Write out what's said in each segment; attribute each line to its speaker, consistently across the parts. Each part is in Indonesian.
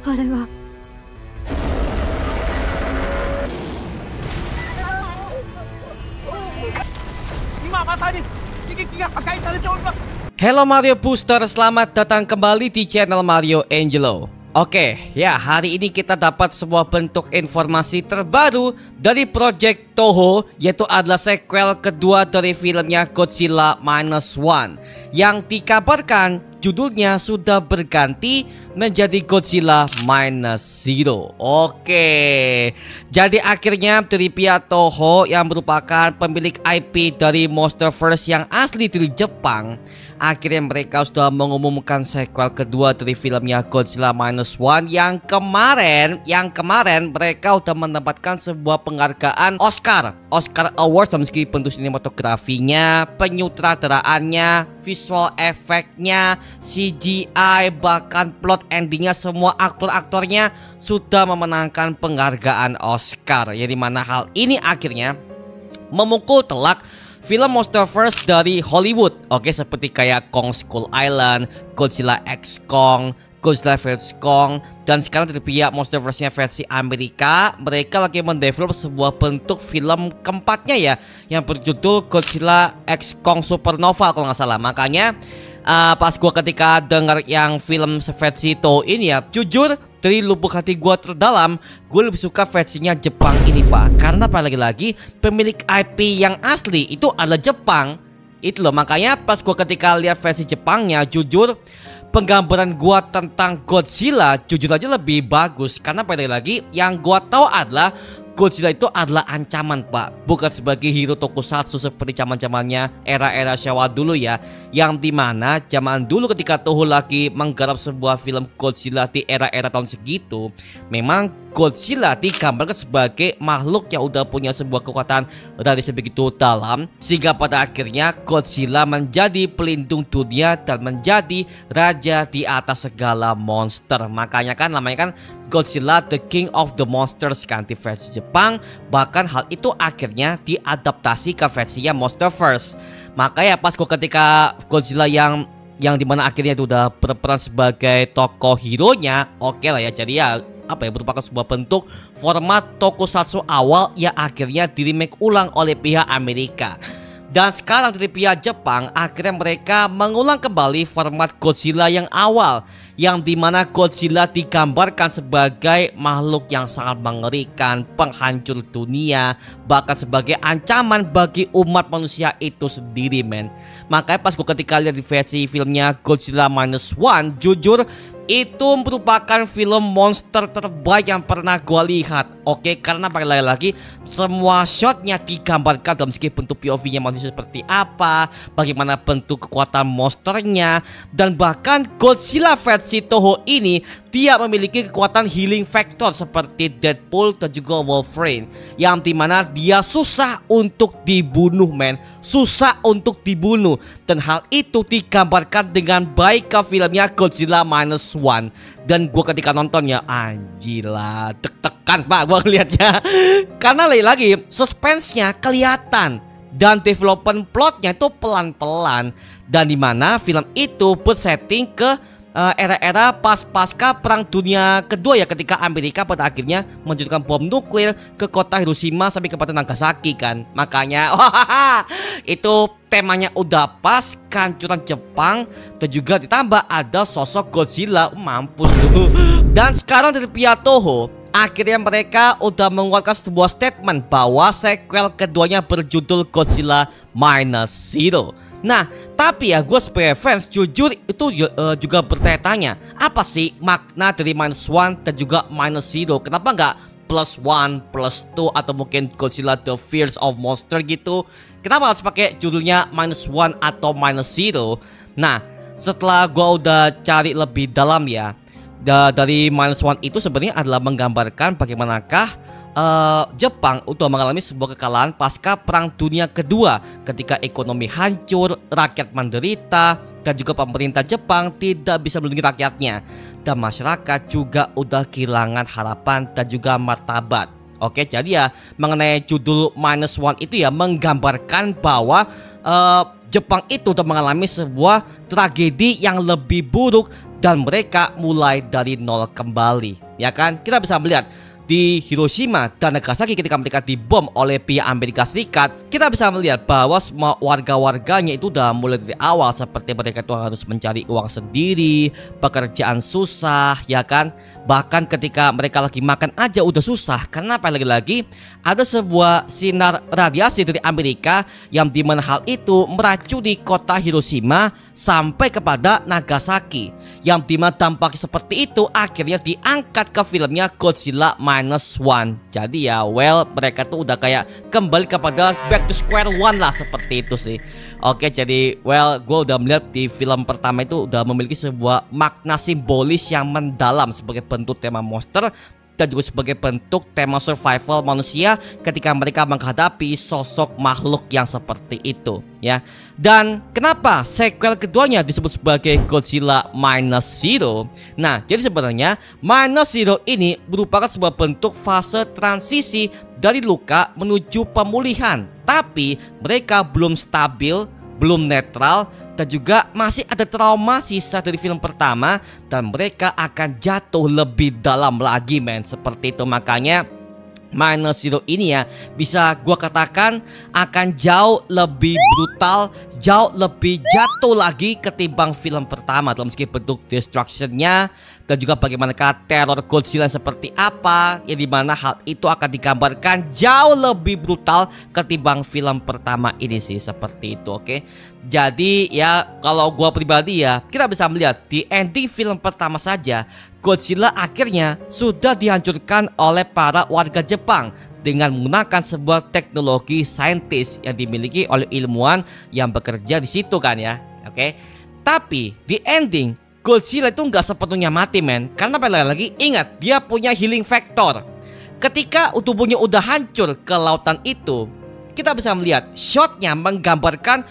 Speaker 1: あれは。
Speaker 2: Hello Mario Booster, selamat datang kembali di channel Mario Angelo. Oke, ya hari ini kita dapat sebuah bentuk informasi terbaru dari Project Toho, yaitu adalah sequel kedua dari filmnya Godzilla Minus One, yang dikabarkan judulnya sudah berganti menjadi Godzilla Minus Zero. Oke, jadi akhirnya dari pihak Toho yang merupakan pemilik IP dari Monsterverse yang asli dari Jepang, akhirnya mereka sudah mengumumkan sequel kedua dari filmnya Godzilla Minus One yang kemarin mereka sudah mendapatkan sebuah penghargaan Oscar Awards dari segi bentuk sinematografinya, penyutradaraannya, visual efeknya, CGI, bahkan plot endingnya, semua aktor-aktornya sudah memenangkan penghargaan Oscar. Yang dimana hal ini akhirnya memukul telak film Monsterverse dari Hollywood. Oke, seperti kayak Kong Skull Island, Godzilla X Kong, Godzilla vs Kong, dan sekarang dari pihak Monsterverse-nya versi Amerika, mereka lagi mendevelop sebuah bentuk film keempatnya ya, yang berjudul Godzilla X Kong Supernova kalau nggak salah. Makanya pas gua ketika dengar yang film versi Toho ini ya, jujur dari lubuk hati gua terdalam, gue lebih suka versinya Jepang ini pak. Karena lagi-lagi pemilik IP yang asli itu adalah Jepang. Itu loh, makanya pas gua ketika lihat versi Jepangnya, jujur penggambaran gua tentang Godzilla jujur aja lebih bagus. Karena lagi yang gua tahu adalah Godzilla itu adalah ancaman pak, bukan sebagai hero tokusatsu seperti zaman-zamannya era-era Showa dulu ya. Yang dimana zaman dulu ketika Toho lagi menggarap sebuah film Godzilla di era-era tahun segitu, memang Godzilla digambarkan sebagai makhluk yang udah punya sebuah kekuatan dari sebegitu dalam, sehingga pada akhirnya Godzilla menjadi pelindung dunia dan menjadi raja di atas segala monster. Makanya kan namanya kan Godzilla the King of the Monsters kan di versi Jepang. Bahkan hal itu akhirnya diadaptasi ke versinya Monsterverse. Makanya pas ketika Godzilla yang dimana akhirnya itu udah berperan sebagai tokoh hero nya, oke lah ya. Jadi ya merupakan sebuah bentuk format tokusatsu awal yang akhirnya di remake ulang oleh pihak Amerika. Dan sekarang dari pihak Jepang akhirnya mereka mengulang kembali format Godzilla yang awal, yang dimana Godzilla digambarkan sebagai makhluk yang sangat mengerikan, penghancur dunia, bahkan sebagai ancaman bagi umat manusia itu sendiri men. Makanya pas gue ketika lihat di versi filmnya Godzilla Minus One, jujur itu merupakan film monster terbaik yang pernah gue lihat. Oke, karena lagi semua shotnya digambarkan dalam segi bentuk POV-nya manusia seperti apa, bagaimana bentuk kekuatan monsternya, dan bahkan Godzilla versi Toho ini dia memiliki kekuatan healing factor seperti Deadpool dan juga Wolverine, yang dimana dia susah untuk dibunuh men, susah untuk dibunuh. Dan hal itu digambarkan dengan baik ke filmnya Godzilla Minus One. Dan gue ketika nontonnya anjila deg-degan pak gue ngeliatnya. Karena lagi suspense-nya kelihatan dan development plotnya itu pelan-pelan. Dan dimana film itu bersetting ke era-era pasca perang dunia kedua ya, ketika Amerika pada akhirnya menjatuhkan bom nuklir ke kota Hiroshima sampai ke kota Nagasaki kan. Makanya itu temanya udah pas, kehancuran Jepang, dan juga ditambah ada sosok Godzilla, mampus tuh. Dan sekarang dari pihak Toho akhirnya mereka udah mengeluarkan sebuah statement bahwa sequel keduanya berjudul Godzilla Minus Zero. Nah, tapi ya gue sebagai fans jujur itu juga bertanya-tanya, apa sih makna dari Minus One dan juga Minus Zero? Kenapa nggak plus one, plus two, atau mungkin Godzilla the Fears of Monster gitu? Kenapa harus pakai judulnya Minus One atau Minus Zero? Nah, setelah gue udah cari lebih dalam ya, dari Minus One itu sebenarnya adalah menggambarkan bagaimanakah Jepang udah mengalami sebuah kekalahan pasca perang dunia kedua, ketika ekonomi hancur, rakyat menderita, dan juga pemerintah Jepang tidak bisa melindungi rakyatnya, dan masyarakat juga udah kehilangan harapan dan juga martabat. Oke, jadi ya mengenai judul Minus One itu ya menggambarkan bahwa Jepang itu udah mengalami sebuah tragedi yang lebih buruk dan mereka mulai dari nol kembali. Ya kan? Kita bisa melihat di Hiroshima dan Nagasaki ketika mereka dibom oleh pihak Amerika Serikat, kita bisa melihat bahwa semua warga-warganya itu udah mulai dari awal seperti mereka itu harus mencari uang sendiri, pekerjaan susah, ya kan? Bahkan ketika mereka lagi makan aja udah susah. Karena apa? Lagi-lagi ada sebuah sinar radiasi dari Amerika yang dimana hal itu meracuni kota Hiroshima sampai kepada Nagasaki, yang dimana dampaknya seperti itu akhirnya diangkat ke filmnya Godzilla Minus One. Jadi ya mereka tuh udah kayak kembali kepada back to square one lah, seperti itu sih. Oke, jadi gue udah melihat di film pertama itu udah memiliki sebuah makna simbolis yang mendalam sebagai bentuk tema monster dan juga sebagai bentuk tema survival manusia ketika mereka menghadapi sosok makhluk yang seperti itu, ya. Dan kenapa sequel keduanya disebut sebagai Godzilla Minus Zero? Nah, jadi sebenarnya Minus Zero ini merupakan sebuah bentuk fase transisi dari luka menuju pemulihan, tapi mereka belum stabil, belum netral, dan juga masih ada trauma sisa dari film pertama, dan mereka akan jatuh lebih dalam lagi, men. Seperti itu, makanya Minus Zero ini ya bisa gua katakan akan jauh lebih brutal, jauh lebih jatuh lagi ketimbang film pertama dalam segi bentuk destructionnya dan juga bagaimana teror Godzilla seperti apa, ya dimana hal itu akan digambarkan jauh lebih brutal ketimbang film pertama ini sih, seperti itu. Oke, jadi ya kalau gua pribadi ya, kita bisa melihat di ending film pertama saja Godzilla akhirnya sudah dihancurkan oleh para warga Jepang dengan menggunakan sebuah teknologi saintis yang dimiliki oleh ilmuwan yang bekerja di situ kan ya. Oke. Tapi di ending Godzilla itu nggak sepenuhnya mati, men. Karena lagi ingat, dia punya healing factor. Ketika tubuhnya udah hancur ke lautan itu, kita bisa melihat shotnya menggambarkan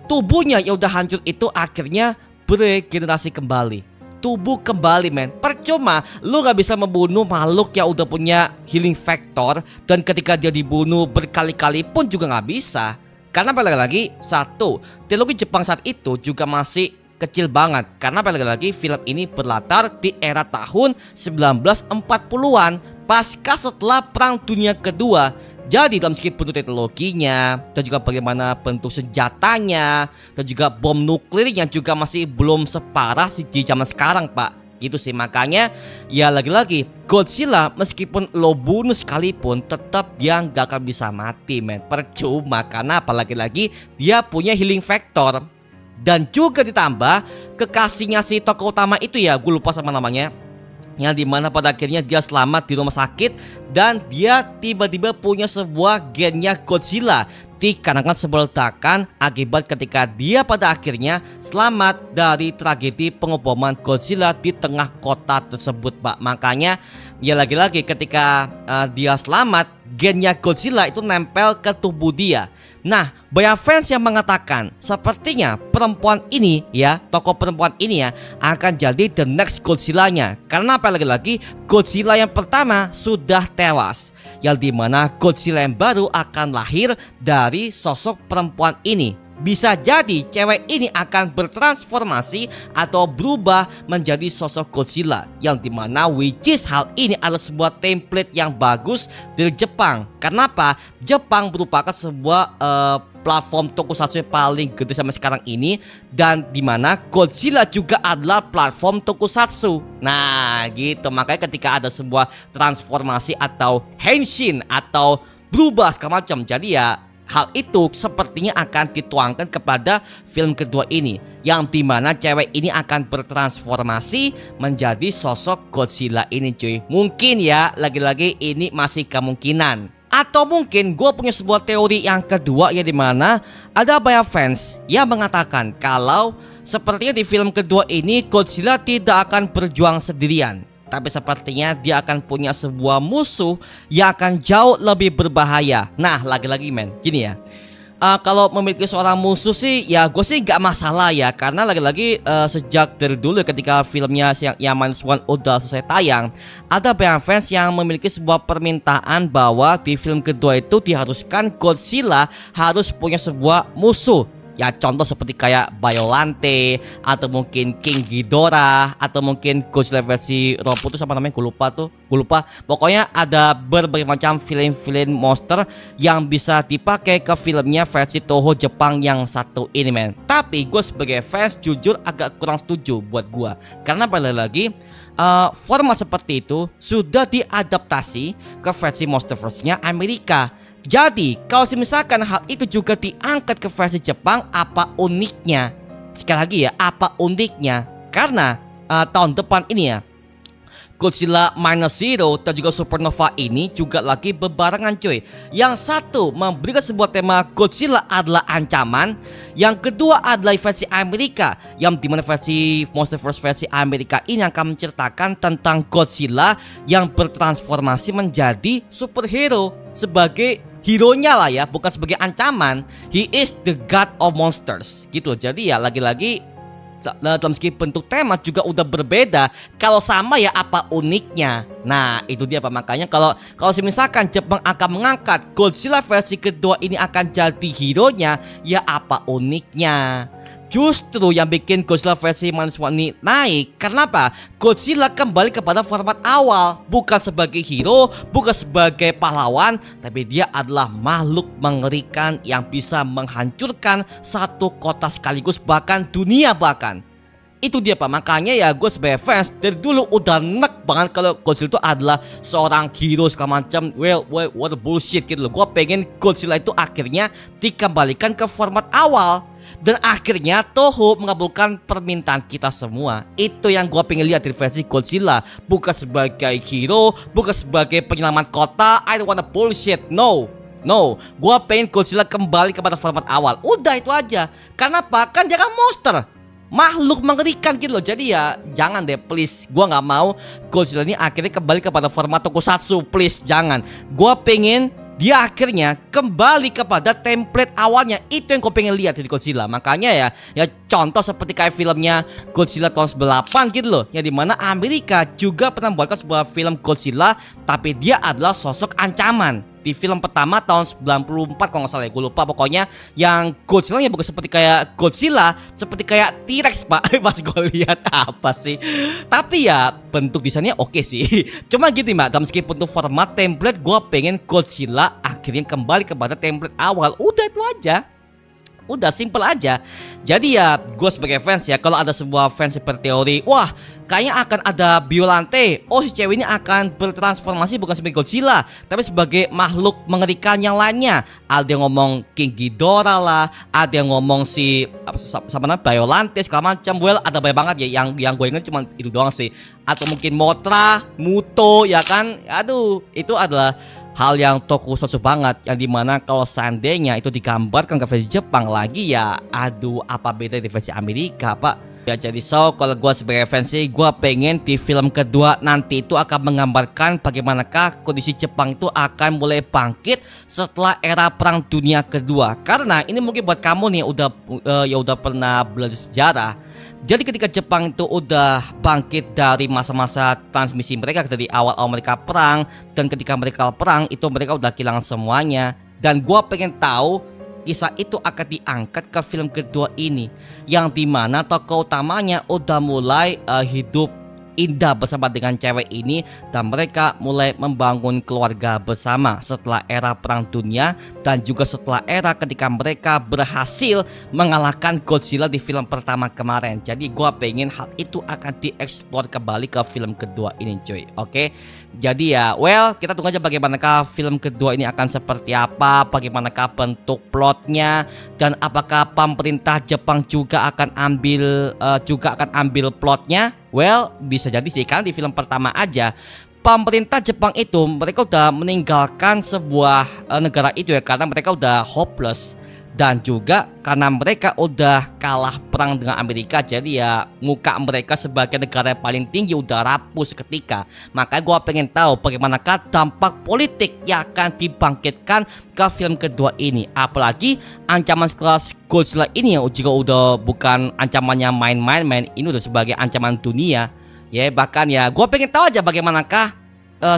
Speaker 2: tubuhnya yang udah hancur itu akhirnya beregenerasi kembali. Tubuh kembali, men. Percuma lu gak bisa membunuh makhluk yang udah punya healing factor, dan ketika dia dibunuh berkali-kali pun juga gak bisa. Karena lagi satu, teknologi Jepang saat itu juga masih kecil banget. Karena lagi film ini berlatar di era tahun 1940-an, pasca setelah Perang Dunia Kedua. Jadi dalam segi bentuk teknologinya dan juga bagaimana bentuk senjatanya dan juga bom nuklir yang juga masih belum separah di zaman sekarang, Pak. Gitu sih, makanya ya lagi-lagi Godzilla meskipun lo bunuh sekalipun tetap dia nggak akan bisa mati, men. Percuma, karena apalagi lagi dia punya healing factor. Dan juga ditambah kekasihnya si tokoh utama itu ya, gue lupa sama namanya, yang dimana pada akhirnya dia selamat di rumah sakit dan dia tiba-tiba punya sebuah gennya Godzilla dikarenakan sebuah ledakan akibat ketika dia pada akhirnya selamat dari tragedi pengeboman Godzilla di tengah kota tersebut, Pak. Makanya ya lagi-lagi ketika dia selamat, gennya Godzilla itu nempel ke tubuh dia. Nah, banyak fans yang mengatakan sepertinya perempuan ini ya, tokoh perempuan ini ya akan jadi the next Godzilla-nya. Karena apa, lagi-lagi Godzilla yang pertama sudah tewas, yang dimana Godzilla yang baru akan lahir dari sosok perempuan ini. Bisa jadi cewek ini akan bertransformasi atau berubah menjadi sosok Godzilla, yang dimana which is hal ini adalah sebuah template yang bagus dari Jepang. Kenapa? Jepang merupakan sebuah platform tokusatsu yang paling gede sampai sekarang ini, dan dimana Godzilla juga adalah platform tokusatsu. Nah gitu, makanya ketika ada sebuah transformasi atau henshin atau berubah segala macam, jadi ya hal itu sepertinya akan dituangkan kepada film kedua ini, yang dimana cewek ini akan bertransformasi menjadi sosok Godzilla ini, cuy. Mungkin ya, lagi-lagi ini masih kemungkinan. Atau mungkin gue punya sebuah teori yang kedua, ya dimana ada banyak fans yang mengatakan kalau sepertinya di film kedua ini Godzilla tidak akan berjuang sendirian, tapi sepertinya dia akan punya sebuah musuh yang akan jauh lebih berbahaya. Nah lagi-lagi, men, gini ya, kalau memiliki seorang musuh sih ya gue sih gak masalah ya. Karena lagi-lagi sejak dari dulu ketika filmnya yang Minus One udah selesai tayang, ada banyak fans yang memiliki sebuah permintaan bahwa di film kedua itu diharuskan Godzilla harus punya sebuah musuh Ya contoh seperti kayak Biollante, atau mungkin King Ghidorah, atau mungkin Godzilla versi robot itu apa namanya, gue lupa. Pokoknya ada berbagai macam villain monster yang bisa dipakai ke filmnya versi Toho Jepang yang satu ini men. Tapi gue sebagai fans jujur agak kurang setuju buat gue, karena balik lagi format seperti itu sudah diadaptasi ke versi Monsterverse-nya Amerika. Jadi kalau misalkan hal itu juga diangkat ke versi Jepang, apa uniknya? Sekali lagi ya, apa uniknya? Karena tahun depan ini ya, Godzilla Minus Zero dan juga Supernova ini juga lagi berbarengan cuy. Yang satu memberikan sebuah tema Godzilla adalah ancaman. Yang kedua adalah versi Amerika, yang dimana versi Monsterverse versi Amerika ini akan menceritakan tentang Godzilla yang bertransformasi menjadi superhero sebagai hero-nya lah ya, bukan sebagai ancaman. He is the god of monsters gitu. Jadi ya lagi-lagi dalam segi bentuk tema juga udah berbeda. Kalau sama ya apa uniknya? Nah itu dia Pak. Makanya kalau misalkan Jepang akan mengangkat Godzilla versi kedua ini akan jadi hero-nya, ya apa uniknya? Justru yang bikin Godzilla versi manusia ini naik karena apa? Godzilla kembali kepada format awal, bukan sebagai hero, bukan sebagai pahlawan, tapi dia adalah makhluk mengerikan yang bisa menghancurkan satu kota sekaligus, bahkan dunia bahkan. Itu dia Pak. Makanya ya gue sebagai fans dari dulu udah nek banget kalau Godzilla itu adalah seorang hero segala macam. Well, what a bullshit gitu loh. Gue pengen Godzilla itu akhirnya dikembalikan ke format awal. Dan akhirnya Toho mengabulkan permintaan kita semua. Itu yang gue pengen lihat dari versi Godzilla. Bukan sebagai hero, bukan sebagai penyelamat kota. I don't wanna bullshit. No, gue pengen Godzilla kembali kepada format awal. Udah itu aja. Karena apa? Kan dia kan monster, makhluk mengerikan gitu loh. Jadi ya jangan deh please. Gue gak mau Godzilla ini akhirnya kembali kepada format tokusatsu. Please jangan. Gue pengen dia akhirnya kembali kepada template awalnya. Itu yang gue pengen lihat dari Godzilla. Makanya ya contoh seperti kayak filmnya Godzilla tahun 98 gitu loh, yang dimana Amerika juga pernah membuatkan sebuah film Godzilla, tapi dia adalah sosok ancaman. Di film pertama tahun 94 kalau nggak salah ya, gue lupa. Pokoknya yang Godzilla nya bukan seperti kayak Godzilla, seperti kayak T-Rex Pak. Pas gue lihat apa sih. Tapi ya bentuk desainnya oke sih. Cuma gitu Mbak, dalam meskipun untuk format template, gue pengen Godzilla akhirnya kembali kepada template awal. Udah itu aja. Udah simple aja. Jadi ya gue sebagai fans ya, kalau ada sebuah fans berteori, wah kayaknya akan ada Biollante, oh si cewek ini akan bertransformasi bukan sebagai Godzilla tapi sebagai makhluk mengerikan yang lainnya. Ada yang ngomong King Ghidorah lah, ada yang ngomong si sama namanya Biollante segala macam. Well ada banyak banget ya, yang gue ingat cuma itu doang sih. Atau mungkin Mothra, Muto ya kan. Aduh itu adalah hal yang tokusatsu banget, yang dimana kalau seandainya itu digambarkan ke versi Jepang lagi ya aduh apa beda di versi Amerika Pak. Ya jadi kalau gue sebagai fans sih, gue pengen di film kedua nanti itu akan menggambarkan bagaimanakah kondisi Jepang itu akan mulai bangkit setelah era Perang Dunia Kedua. Karena ini mungkin buat kamu nih udah pernah belajar sejarah. Jadi ketika Jepang itu udah bangkit dari masa-masa transmisi mereka dari awal mereka perang, dan ketika mereka perang itu mereka udah kehilangan semuanya. Dan gue pengen tahu kisah itu akan diangkat ke film kedua ini, yang dimana tokoh utamanya udah mulai hidup indah bersama dengan cewek ini, dan mereka mulai membangun keluarga bersama setelah era Perang Dunia, dan juga setelah era ketika mereka berhasil mengalahkan Godzilla di film pertama kemarin. Jadi gua pengen hal itu akan dieksplor kembali ke film kedua ini cuy. Oke. Jadi ya well kita tunggu aja bagaimanakah film kedua ini akan seperti apa, bagaimanakah bentuk plotnya, dan apakah pemerintah Jepang juga akan ambil plotnya. Well bisa jadi sih, karena di film pertama aja pemerintah Jepang itu mereka udah meninggalkan sebuah negara itu ya, karena mereka udah hopeless, dan juga karena mereka udah kalah perang dengan Amerika. Jadi ya muka mereka sebagai negara yang paling tinggi udah rapuh seketika. Makanya gue pengen tahu bagaimanakah dampak politik yang akan dibangkitkan ke film kedua ini. Apalagi ancaman sekelas Godzilla ini ya juga udah bukan ancamannya main-main, ini udah sebagai ancaman dunia. Ya bahkan ya gue pengen tahu aja bagaimanakah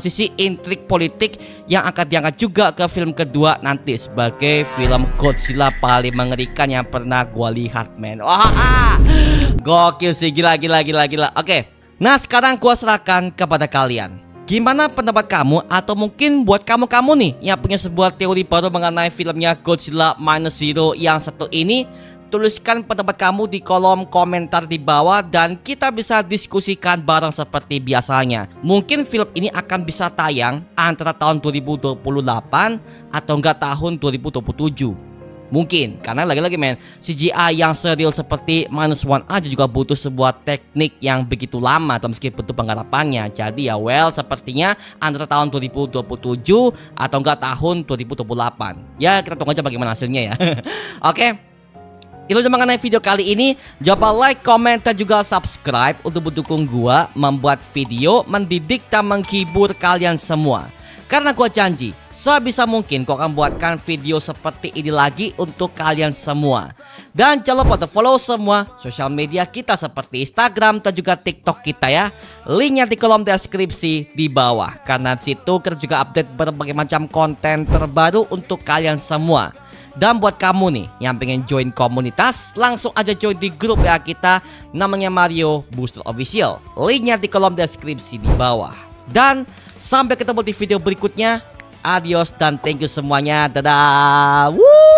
Speaker 2: sisi intrik politik yang akan diangkat juga ke film kedua nanti sebagai film Godzilla paling mengerikan yang pernah gua lihat, men. Wah, gokil sih, gila. Oke, nah sekarang gua serahkan kepada kalian. Gimana pendapat kamu, atau mungkin buat kamu nih yang punya sebuah teori baru mengenai filmnya Godzilla Minus Zero yang satu ini? Tuliskan pendapat kamu di kolom komentar di bawah dan kita bisa diskusikan bareng seperti biasanya. Mungkin film ini akan bisa tayang antara tahun 2028 atau enggak tahun 2027. Mungkin, karena lagi-lagi men, CGI yang serial seperti Minus One aja juga butuh sebuah teknik yang begitu lama atau meskipun butuh penggarapannya. Jadi ya sepertinya antara tahun 2027 atau enggak tahun 2028. Ya kita tunggu aja bagaimana hasilnya ya. Oke. Itu aja mengenai video kali ini. Jangan lupa like, comment, dan juga subscribe untuk mendukung gua membuat video mendidik dan menghibur kalian semua. Karena gua janji, sebisa mungkin gua akan buatkan video seperti ini lagi untuk kalian semua. Dan jangan lupa untuk follow semua sosial media kita seperti Instagram dan juga TikTok kita ya. Linknya di kolom deskripsi di bawah. Karena situ kita juga update berbagai macam konten terbaru untuk kalian semua. Dan buat kamu nih yang pengen join komunitas, langsung aja join di grup ya kita, namanya Mario Booster Official. Linknya di kolom deskripsi di bawah. Dan sampai ketemu di video berikutnya. Adios dan thank you semuanya. Dadah. Woo!